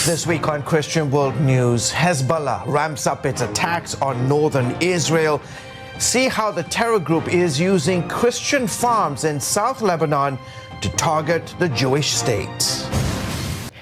This week on Christian World News, Hezbollah ramps up its attacks on northern Israel. See how the terror group is using Christian farms in South Lebanon to target the Jewish state.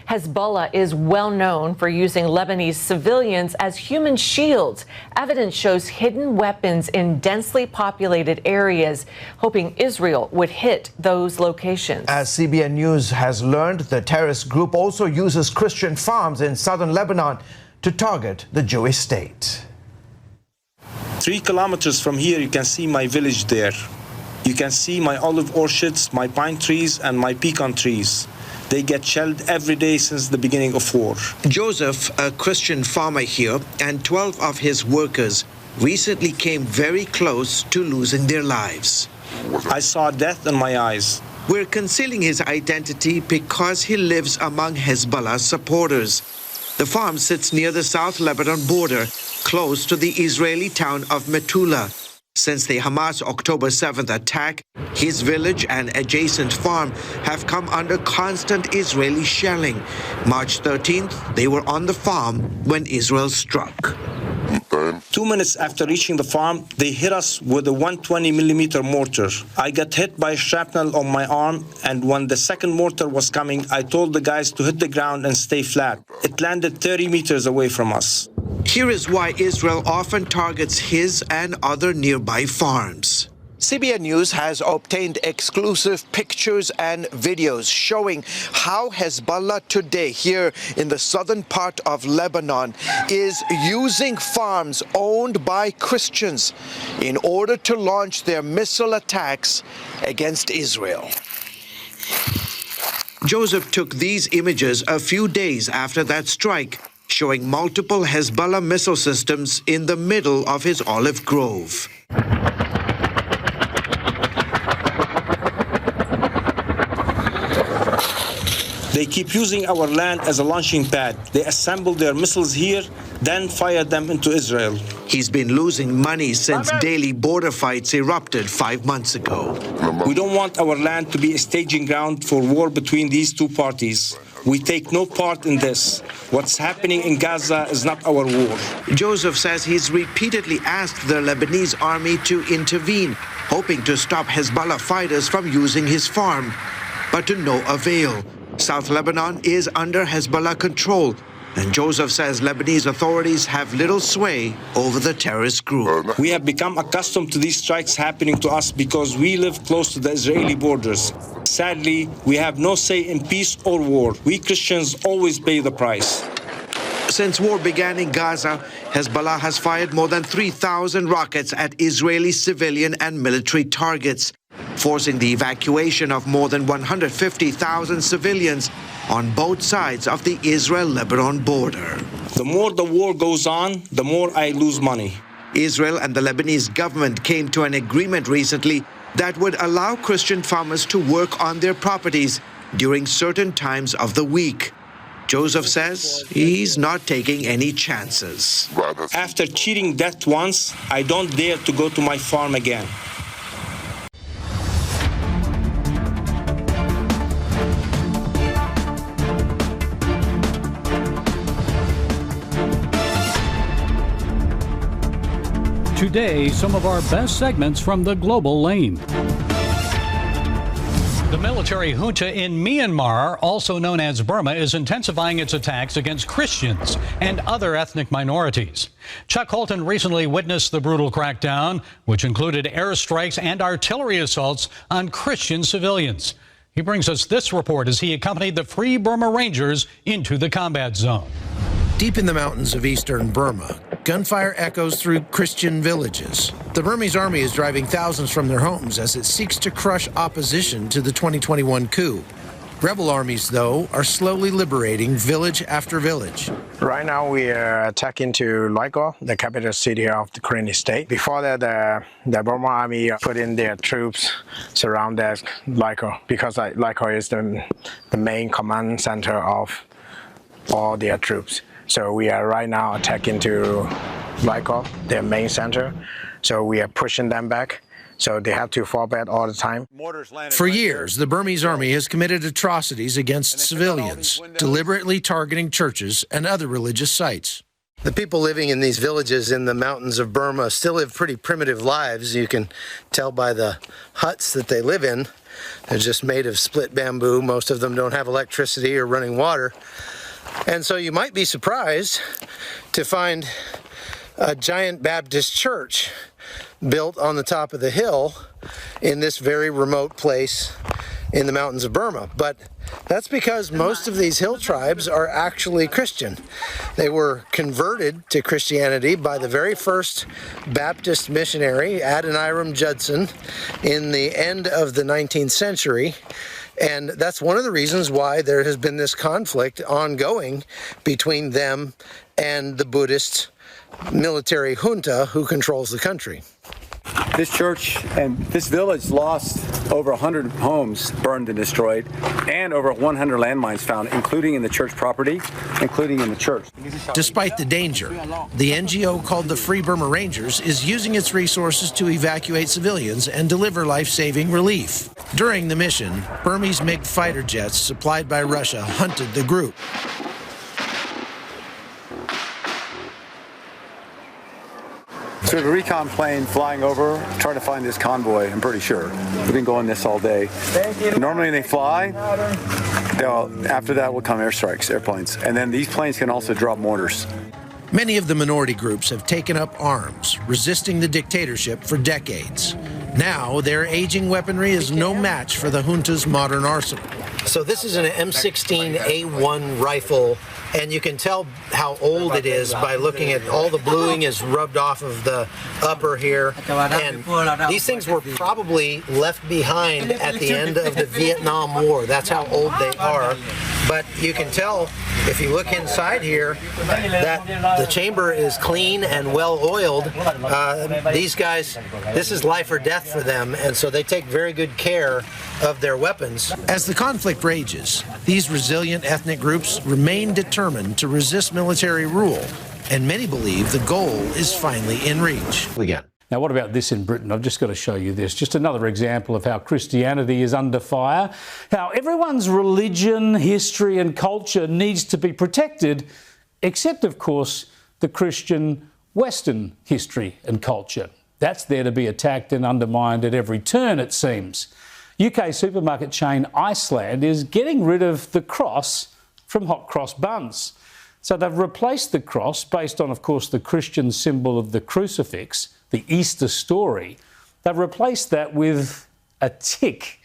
Hezbollah is well known for using Lebanese civilians as human shields. Evidence shows hidden weapons in densely populated areas, hoping Israel would hit those locations. As CBN News has learned, the terrorist group also uses Christian farms in southern Lebanon to target the Jewish state. 3 kilometers from here, you can see my village there. You can see my olive orchards, my pine trees, and my pecan trees. They get shelled every day since the beginning of war. Joseph, a Christian farmer here, and 12 of his workers recently came very close to losing their lives. I saw death in my eyes. We're concealing his identity because he lives among Hezbollah supporters. The farm sits near the South Lebanon border, close to the Israeli town of Metula. Since the Hamas October 7th attack, his village and adjacent farm have come under constant Israeli shelling. March 13th, they were on the farm when Israel struck. 2 minutes after reaching the farm, they hit us with a 120-millimeter mortar. I got hit by a shrapnel on my arm, and when the second mortar was coming, I told the guys to hit the ground and stay flat. It landed 30 meters away from us. Here is why Israel often targets his and other nearby farms. CBN News has obtained exclusive pictures and videos showing how Hezbollah today here in the southern part of Lebanon is using farms owned by Christians in order to launch their missile attacks against Israel. Joseph took these images a few days after that strike, showing multiple Hezbollah missile systems in the middle of his olive grove. They keep using our land as a launching pad. They assemble their missiles here, then fire them into Israel. He's been losing money since daily border fights erupted 5 months ago. We don't want our land to be a staging ground for war between these two parties. We take no part in this. What's happening in Gaza is not our war. Joseph says he's repeatedly asked the Lebanese army to intervene, hoping to stop Hezbollah fighters from using his farm, but to no avail. South Lebanon is under Hezbollah control, and Joseph says Lebanese authorities have little sway over the terrorist group. We have become accustomed to these strikes happening to us because we live close to the Israeli borders. Sadly, we have no say in peace or war. We Christians always pay the price. Since war began in Gaza, Hezbollah has fired more than 3,000 rockets at Israeli civilian and military targets, forcing the evacuation of more than 150,000 civilians on both sides of the Israel-Lebanon border. The more the war goes on, the more I lose money. Israel and the Lebanese government came to an agreement recently that would allow Christian farmers to work on their properties during certain times of the week. Joseph says he's not taking any chances. After cheating death once, I don't dare to go to my farm again. Today, some of our best segments from the Global Lane. The military junta in Myanmar, also known as Burma, is intensifying its attacks against Christians and other ethnic minorities. Chuck Holton recently witnessed the brutal crackdown, which included airstrikes and artillery assaults on Christian civilians. He brings us this report as he accompanied the Free Burma Rangers into the combat zone. Deep in the mountains of eastern Burma, gunfire echoes through Christian villages. The Burmese army is driving thousands from their homes as it seeks to crush opposition to the 2021 coup. Rebel armies, though, are slowly liberating village after village. Right now, we are attacking to Laiko, the capital city of the Korean state. Before that, the Burma army put in their troops surround that Laiko, because Laiko is the main command center of all their troops. So we are right now attacking to Laiko, their main center. So we are pushing them back so they have to fall back all the time. For years, the Burmese army has committed atrocities against civilians, deliberately targeting churches and other religious sites. The people living in these villages in the mountains of Burma still live pretty primitive lives. You can tell by the huts that they live in. They're just made of split bamboo. Most of them don't have electricity or running water. And so you might be surprised to find a giant Baptist church built on the top of the hill in this very remote place in the mountains of Burma. But that's because most of these hill tribes are actually Christian. They were converted to Christianity by the very first Baptist missionary, Adoniram Judson, in the end of the 19th century. And that's one of the reasons why there has been this conflict ongoing between them and the Buddhist military junta who controls the country. This church and this village lost over 100 homes burned and destroyed, and over 100 landmines found, including in the church property, including in the church. Despite the danger, the NGO called the Free Burma Rangers is using its resources to evacuate civilians and deliver life-saving relief. During the mission, Burmese MiG fighter jets supplied by Russia hunted the group. So the recon plane flying over, trying to find this convoy, I'm pretty sure. We've been going this all day. Normally they fly, after that will come airstrikes, airplanes. And then these planes can also drop mortars. Many of the minority groups have taken up arms, resisting the dictatorship for decades. Now, their aging weaponry is no match for the junta's modern arsenal. So this is an M16A1 rifle, and you can tell how old it is by looking at all the bluing is rubbed off of the upper here. And these things were probably left behind at the end of the Vietnam War. That's how old they are. But you can tell, if you look inside here, that the chamber is clean and well oiled. These guys, this is life or death for them, and so they take very good care of their weapons. As the conflict rages, these resilient ethnic groups remain determined to resist military rule, and many believe the goal is finally in reach. Again. Now, what about this in Britain? I've just got to show you this. Just another example of how Christianity is under fire, how everyone's religion, history and culture needs to be protected, except, of course, the Christian Western history and culture. That's there to be attacked and undermined at every turn, it seems. UK supermarket chain Iceland is getting rid of the cross from hot cross buns. So they've replaced the cross, based on, of course, the Christian symbol of the crucifix, the Easter story. They've replaced that with a tick.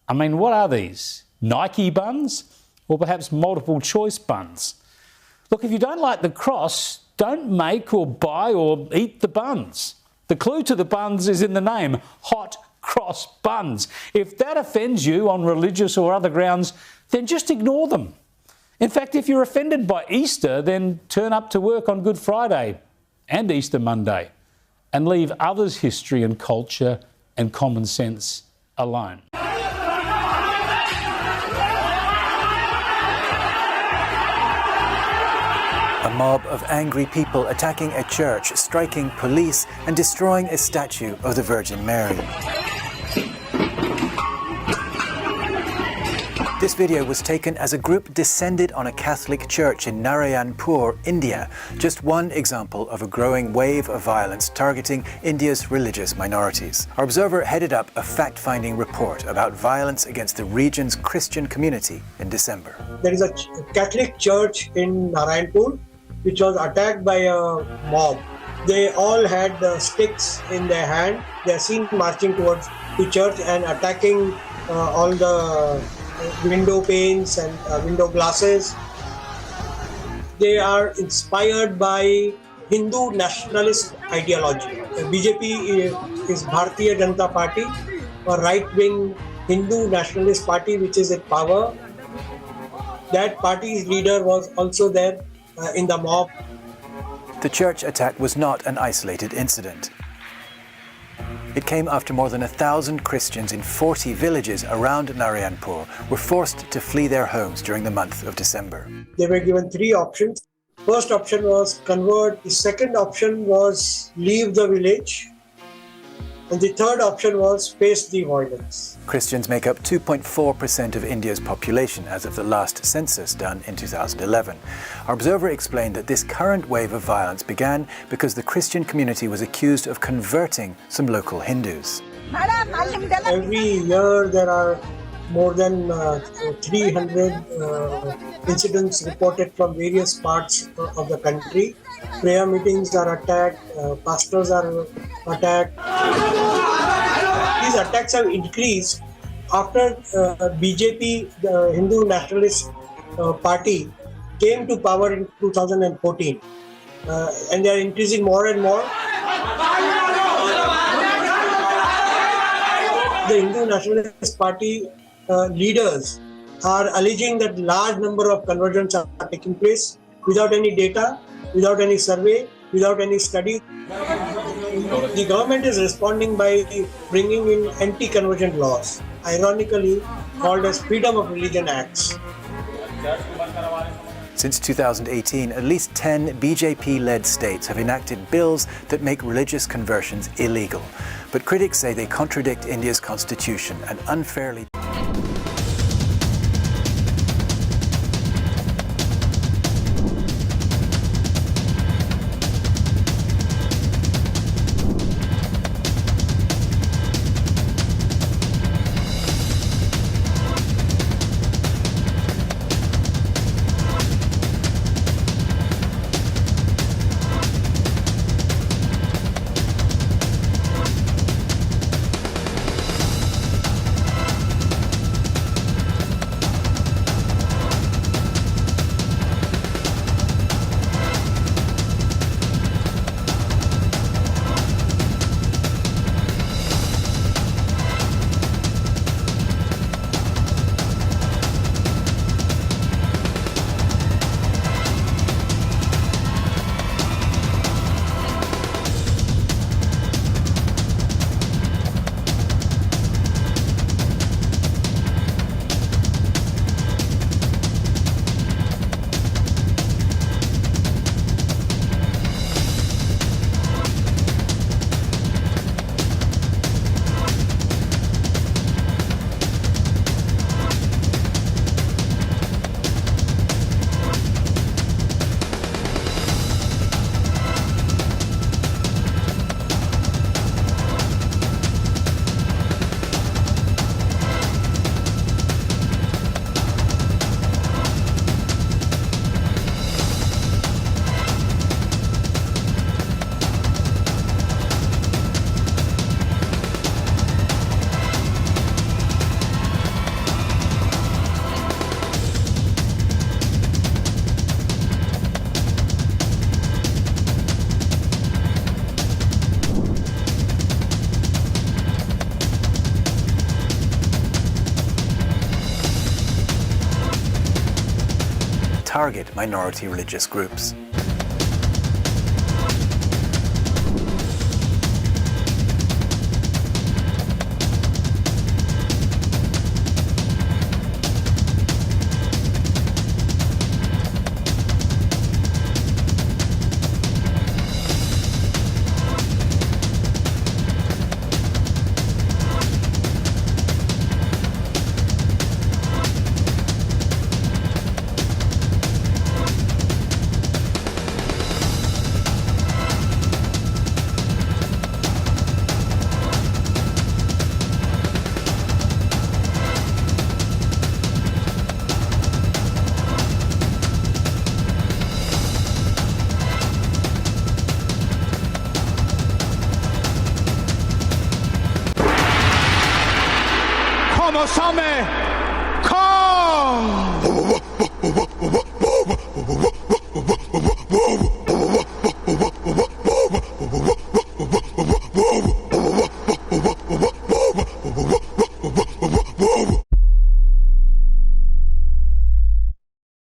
I mean, what are these? Nike buns? Or perhaps multiple choice buns? Look, if you don't like the cross, don't make or buy or eat the buns. The clue to the buns is in the name, hot cross buns. If that offends you on religious or other grounds, then just ignore them. In fact, if you're offended by Easter, then turn up to work on Good Friday and Easter Monday and leave others' history and culture and common sense alone. A mob of angry people attacking a church, striking police and destroying a statue of the Virgin Mary. This video was taken as a group descended on a Catholic church in Narayanpur, India, just one example of a growing wave of violence targeting India's religious minorities. Our observer headed up a fact-finding report about violence against the region's Christian community in December. There is a Catholic church in Narayanpur which was attacked by a mob. They all had sticks in their hand. They are seen marching towards the church and attacking all the window panes and window glasses. They are inspired by Hindu nationalist ideology. BJP is Bharatiya Janata Party, a right-wing Hindu nationalist party which is in power. That party's leader was also there in the mob. The church attack was not an isolated incident. It came after more than 1,000 Christians in 40 villages around Narayanpur were forced to flee their homes during the month of December. They were given three options. First option was convert. The second option was leave the village. And the third option was face the violence. Christians make up 2.4% of India's population as of the last census done in 2011. Our observer explained that this current wave of violence began because the Christian community was accused of converting some local Hindus. Every year there are more than 300 incidents reported from various parts of the country. Prayer meetings are attacked, pastors are attacked. These attacks have increased after BJP, the Hindu Nationalist Party, came to power in 2014. And they are increasing more and more. The Hindu Nationalist Party leaders are alleging that large number of conversions are taking place without any data, without any survey, without any study. The government is responding by bringing in anti-conversion laws, ironically called as Freedom of Religion Acts. Since 2018, at least 10 BJP-led states have enacted bills that make religious conversions illegal. But critics say they contradict India's constitution and unfairly target minority religious groups. Whoa!